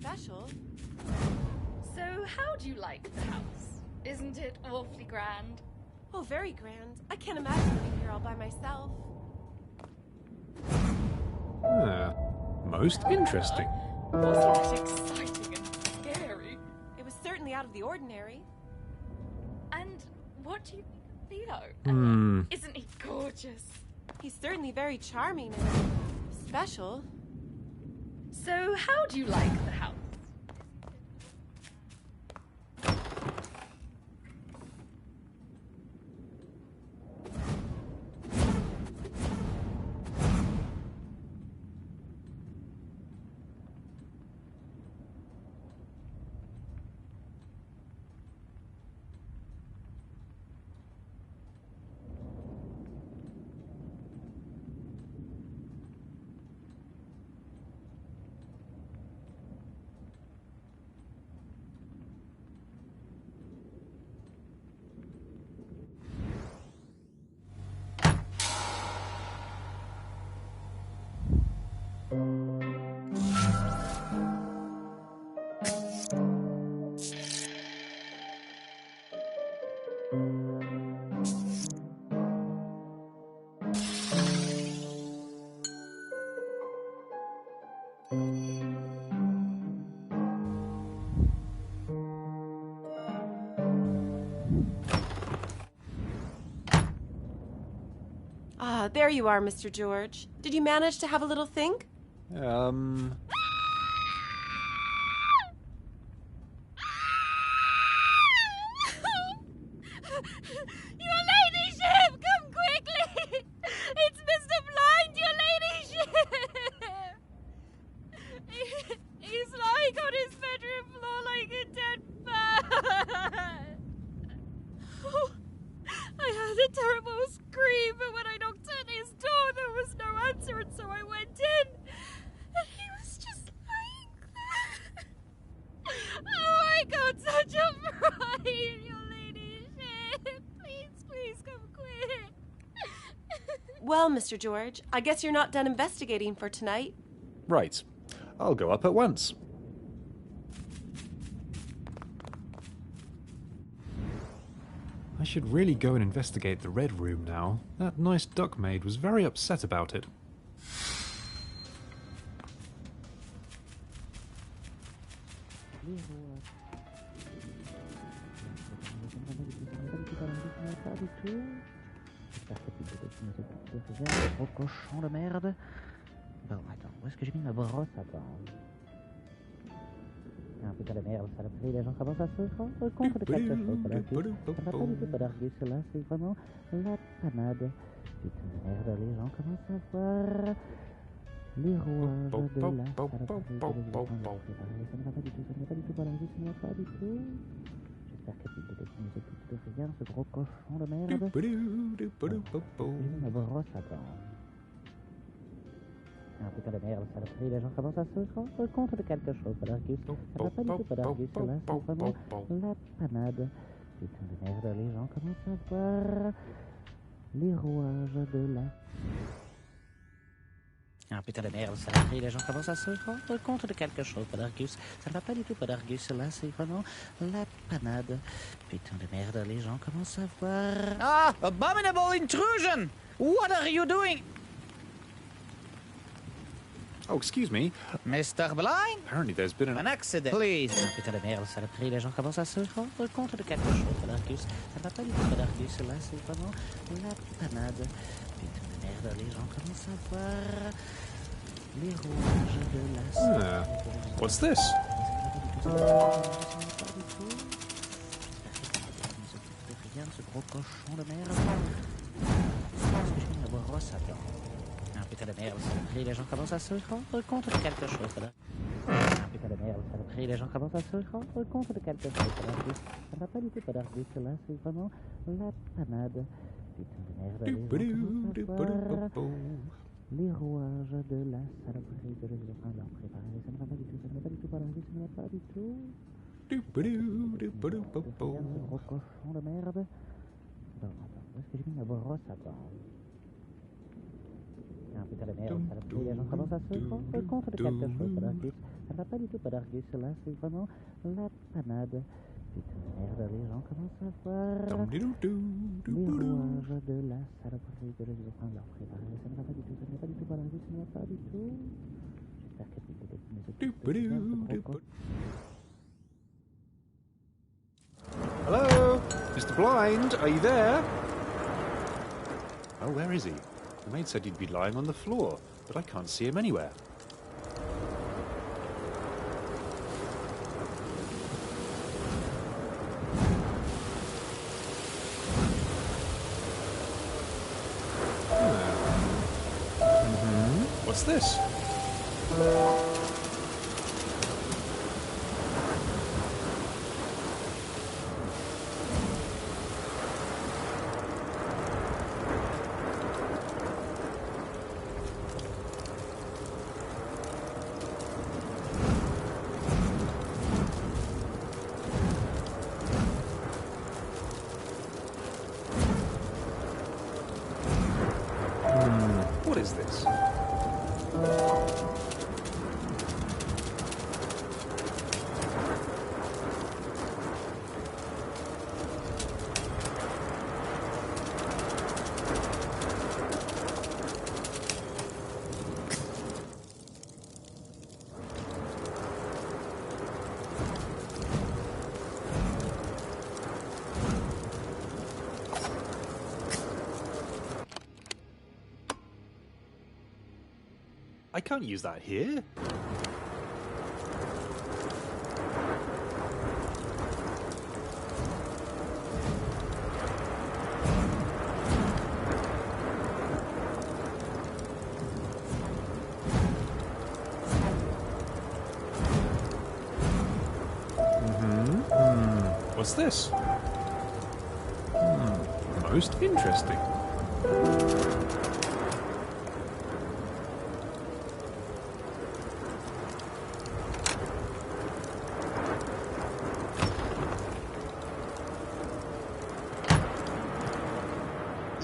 Special? So, how do you like the house? Isn't it awfully grand? Oh, very grand. I can't imagine living here all by myself. Most interesting. Wasn't it exciting and scary? It was certainly out of the ordinary. And what do you think of Theo? Isn't he gorgeous? He's certainly very charming and special. So, how do you like the house? Ah, there you are, Mr. George. Did you manage to have a little think? Your ladyship, come quickly! It's Mr. Blind, your ladyship! He's lying on his bedroom floor like a dead man. Oh, I heard a terrible scream, but when I knocked on his door, there was no answer, and so I went in, and he was just lying there. Oh, I got such a fright, your ladyship. Please come quick. Well, Mr. George, I guess you're not done investigating for tonight. Right. I'll go up at once. I should really go and investigate the Red Room now. That nice duck maid was very upset about it. Gros cochon de merde. Bon, attends, où est-ce que j'ai mis ma brosse à dents? Ah, putain de merde, ça l'a pris, les gens commencent à se rendre compte de quelque chose. Ça va pas du tout pas d'arguer, cela, c'est vraiment la panade. Putain de merde, les gens commencent à voir les rouages de la ça ne va pas du tout, ça ne va pas du tout pas d'arguer, ça ne va pas du tout. J'espère que le détective ne s'occupe de rien, ce gros cochon de merde. Ma brosse à dents. Ah, putain de merde, ça l'a pris, les gens commencent à se rendre compte de quelque chose. Padargus, ça va pas du tout, Padargus, là, c'est vraiment la panade. Putain de merde, les gens commencent à voir les rouages de la... Ah, putain de merde, ça l'a pris, les gens commencent à se rendre compte de quelque chose. Padargus, ça ne va pas du tout, Padargus, là, c'est vraiment la panade. Putain de merde, les gens commencent à voir... Ah, abominable intrusion! What are you doing? Oh, excuse me. Mr. Blind? Apparently there's been an accident. Please. Putain de merde, saloperie, les gens commencent à se rendre compte de quelque chose. D'Argus, ça va pas du tout d'Argus, là, c'est vraiment la panade. Putain de merde, les gens commencent à voir les rouages de la What's this? Rien de ce gros cochon de merde. Est-ce que je viens d'avoir brosse à dents? Ah, putain de merde, saloperie, les gens commencent à se rendre compte de quelque chose, là. Ah, putain de merde, saloperie, les gens commencent à se rendre compte de quelque chose, là. Ça va pas du tout d'Argus, là, c'est vraiment la panade. Putain de merde, les gens commencent à voir les rouages de la saloperie que je suis en train de leur préparer. Ça ne va pas du tout, ça ne va pas du tout, d'Argus, ça ne va pas du tout. Ce gros cochon de merde. Bon, attends, où est-ce que je viens d'avoir brosse à dents? Ah, putain de merde, saloperie, les gens commencent à se rendre compte de quelque chose, d'Argus. Ça ne va pas du tout, d'Argus, là, c'est vraiment la panade. Putain de merde, les gens commencent à voir les rouages de la saloperie que je suis en train de leur préparer. Ça ne va pas du tout, ça ne va pas du tout, d'Argus, ça ne va pas du tout. J'espère que mes gros cochon. Hello? Mr. Blind, are you there? Oh, where is he? The maid said he'd be lying on the floor, but I can't see him anywhere. What's this? What is this? I can't use that here. What's this? Most interesting.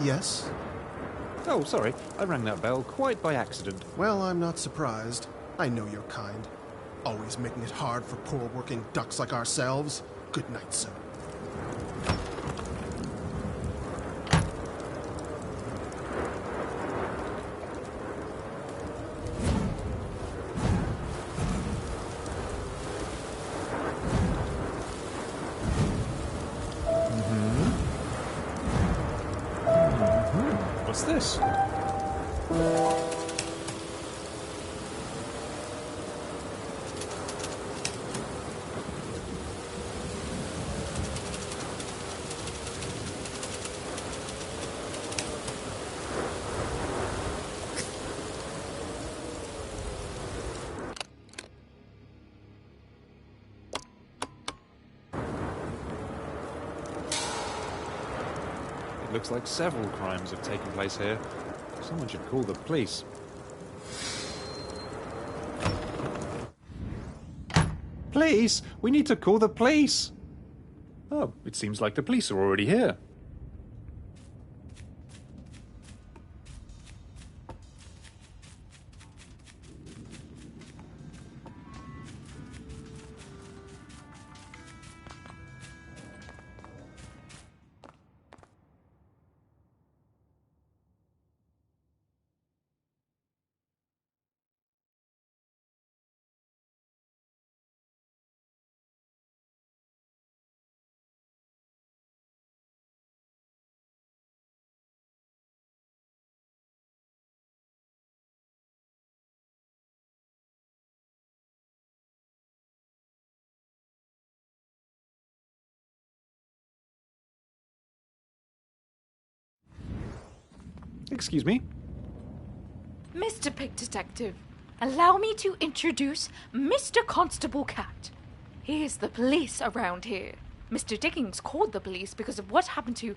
Yes? Oh, sorry. I rang that bell quite by accident. Well, I'm not surprised. I know your kind. Always making it hard for poor working ducks like ourselves. Good night, sir. What's this? It looks like several crimes have taken place here. Someone should call the police. Police! We need to call the police! Oh, it seems like the police are already here. Excuse me? Mr. Pig Detective, allow me to introduce Mr. Constable Cat. He is the police around here. Mr. Dickens called the police because of what happened to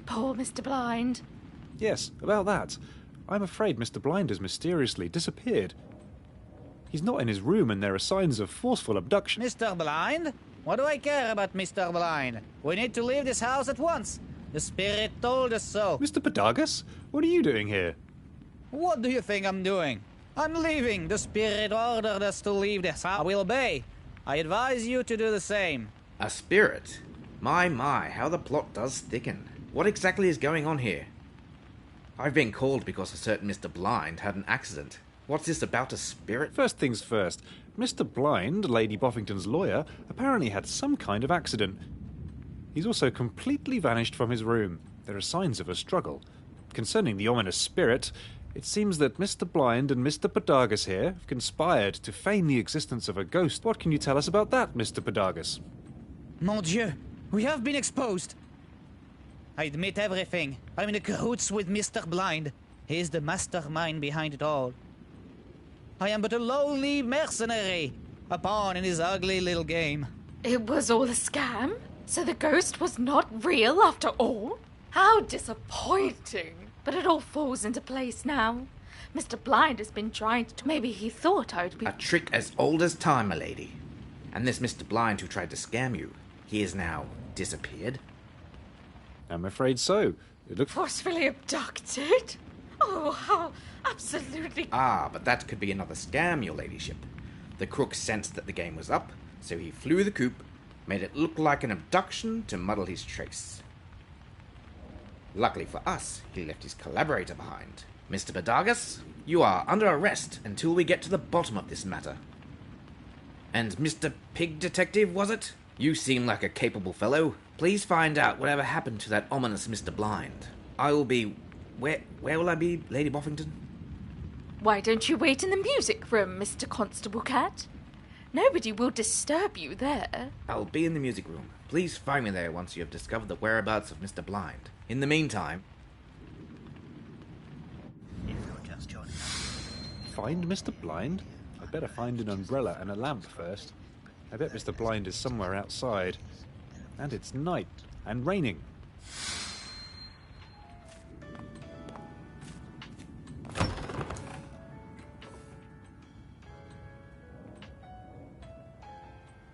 poor Mr. Blind. Yes, about that. I'm afraid Mr. Blind has mysteriously disappeared. He's not in his room and there are signs of forceful abduction. Mr. Blind? What do I care about Mr. Blind? We need to leave this house at once. The spirit told us so. Mr. Podagus, what are you doing here? What do you think I'm doing? I'm leaving. The spirit ordered us to leave this house. I will obey. I advise you to do the same. A spirit? My, how the plot does thicken. What exactly is going on here? I've been called because a certain Mr. Blind had an accident. What's this about a spirit? First things first. Mr. Blind, Lady Boffington's lawyer, apparently had some kind of accident. He's also completely vanished from his room. There are signs of a struggle. Concerning the ominous spirit, it seems that Mr. Blind and Mr. Podagus here have conspired to feign the existence of a ghost. What can you tell us about that, Mr. Podagus? Mon Dieu, we have been exposed. I admit everything. I'm in cahoots with Mr. Blind. He is the mastermind behind it all. I am but a lowly mercenary, a pawn in his ugly little game. It was all a scam? So the ghost was not real after all? How disappointing. But it all falls into place now. Mr. Blind has been trying to... Maybe he thought I'd be... A trick as old as time, my lady. And this Mr. Blind who tried to scam you, he is now disappeared? I'm afraid so. It looks... Forcefully abducted? Oh, how absolutely... Ah, but that could be another scam, your ladyship. The crook sensed that the game was up, so he flew the coop, made it look like an abduction to muddle his trace. Luckily for us, he left his collaborator behind. Mr. Podagus, you are under arrest until we get to the bottom of this matter. And Mr. Pig Detective, was it? You seem like a capable fellow. Please find out whatever happened to that ominous Mr. Blind. I will be... Where will I be, Lady Boffington? Why don't you wait in the music room, Mr. Constable Cat? Nobody will disturb you there. I'll be in the music room. Please find me there once you have discovered the whereabouts of Mr. Blind. In the meantime... Find Mr. Blind? I'd better find an umbrella and a lamp first. I bet Mr. Blind is somewhere outside. And it's night and raining.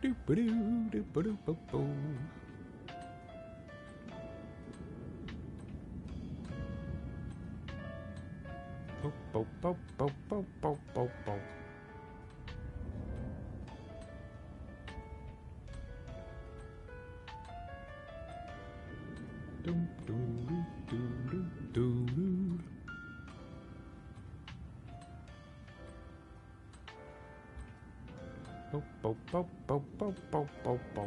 Doop-a-doo, doop-a-doo-bo-bo. Bo-bo-bo-bo-bo-bo-bo. Doo-doo-doo-doo-doo-doo. Bo-bo-bo-bo-bo-bo-bo.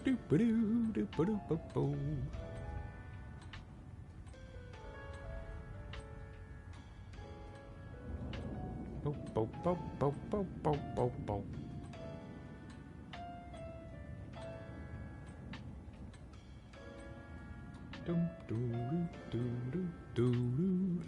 Doop-a-doo, doop-a-doo-bo-bo. Bo-bo-bo-bo-bo-bo-bo. Doom-doo-doo-doo-doo-doo.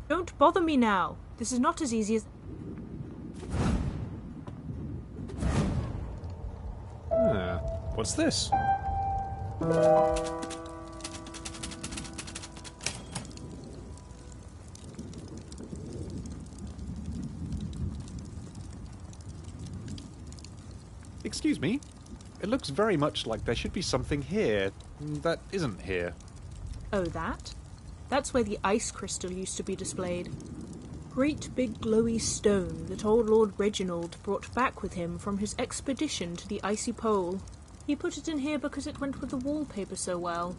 Don't bother me now. This is not as easy as... What's this? Excuse me? It looks very much like there should be something here that isn't here. Oh, that? That's where the ice crystal used to be displayed. Great big glowy stone that old Lord Reginald brought back with him from his expedition to the icy pole. He put it in here because it went with the wallpaper so well.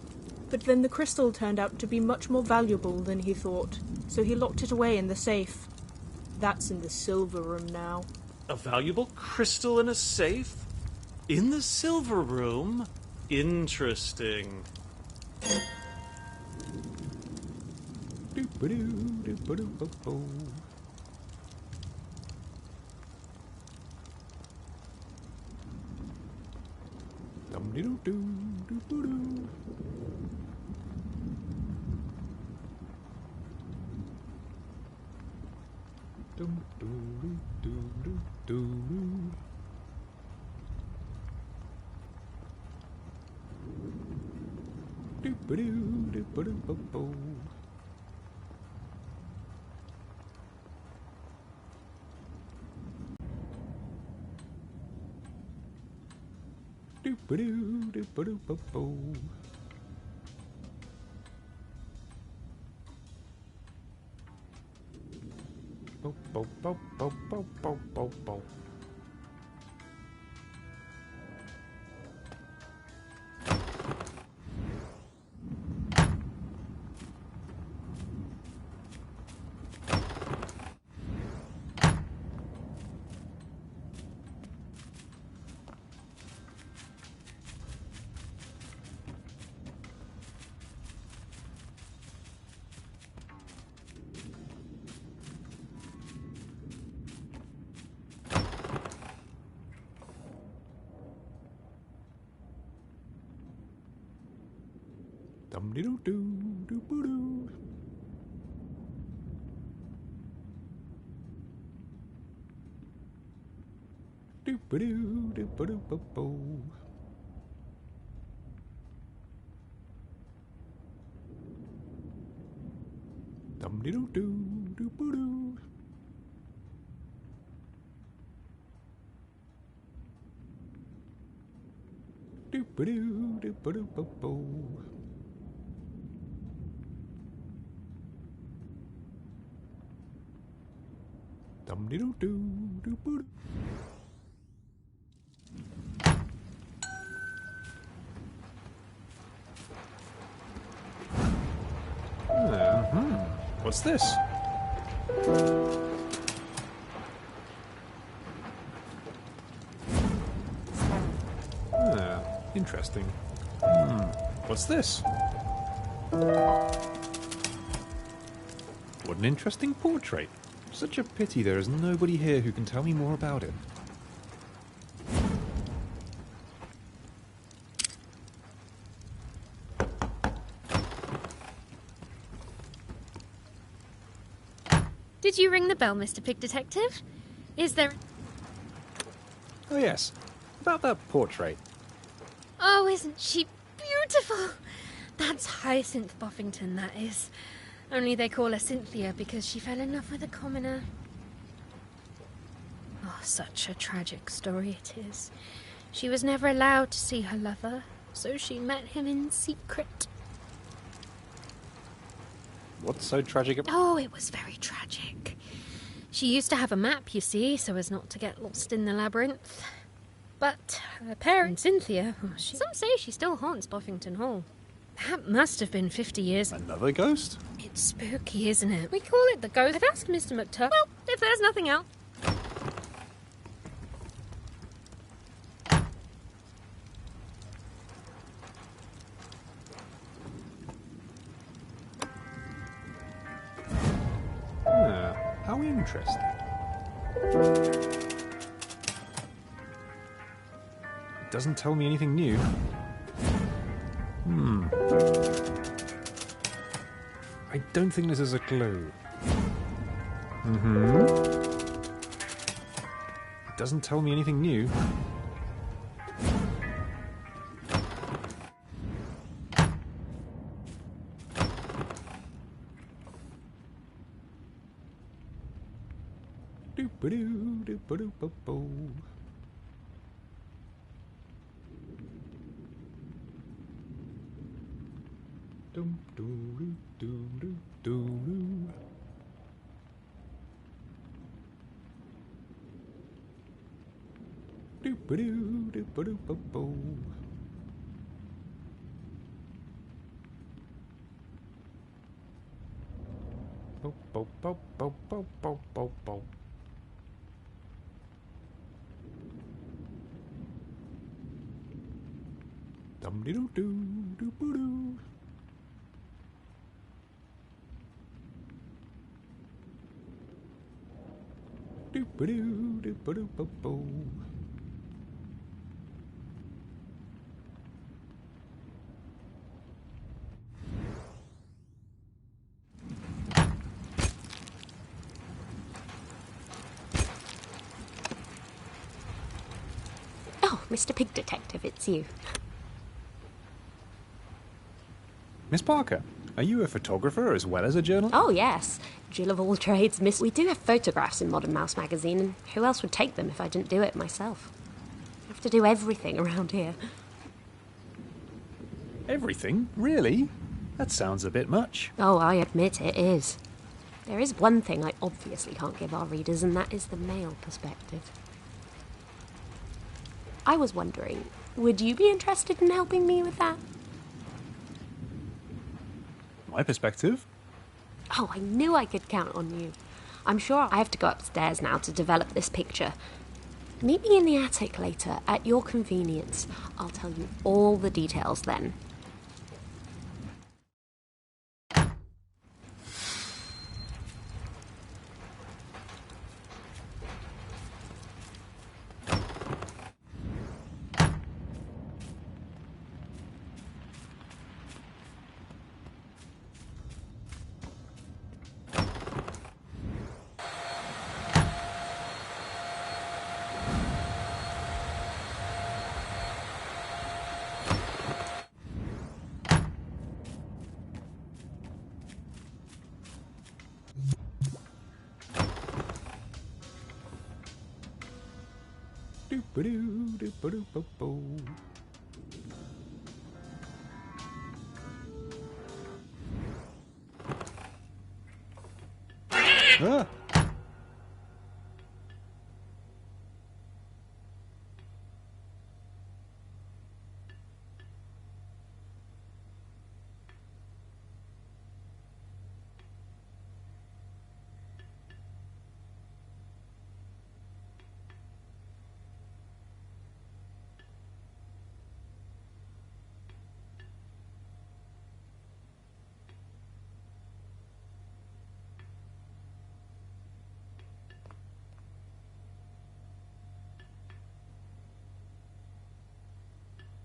But then the crystal turned out to be much more valuable than he thought, so he locked it away in the safe. That's in the silver room now. A valuable crystal in a safe? In the silver room? Interesting. What's this? Interesting. What's this? What an interesting portrait. Such a pity there is nobody here who can tell me more about it. Did you ring the bell, Mr. Pig Detective? Is there... Oh yes, about that portrait. Oh, isn't she beautiful? That's Hyacinth Boffington, that is. Only they call her Cynthia because she fell in love with a commoner. Oh, such a tragic story it is. She was never allowed to see her lover, so she met him in secret. What's so tragic about... Oh, it was very tragic. She used to have a map, you see, so as not to get lost in the labyrinth. But her parent, Cynthia, some say she still haunts Boffington Hall. That must have been 50 years. Another ghost? It's spooky, isn't it? We call it the ghost. I've asked Mr. McTuck. Well, if there's nothing else. How interesting. It doesn't tell me anything new. I don't think this is a clue. It doesn't tell me anything new. Dum-de-doo-doo-doo-boo-doo. Doo-ba-doo, doo-ba-doo-bo-bo. Oh, Mr. Pig Detective, it's you. Miss Parker, are you a photographer as well as a journalist? Oh, yes. Jill of all trades, miss. We do have photographs in Modern Mouse magazine, and who else would take them if I didn't do it myself? I have to do everything around here. Everything? Really? That sounds a bit much. Oh, I admit it is. There is one thing I obviously can't give our readers, and that is the male perspective. I was wondering, would you be interested in helping me with that? My perspective? Oh, I knew I could count on you. I'm sure I have to go upstairs now to develop this picture. Meet me in the attic later, at your convenience. I'll tell you all the details then. Doo-ba-doo, doo-ba-doo-bo-bo. Ah!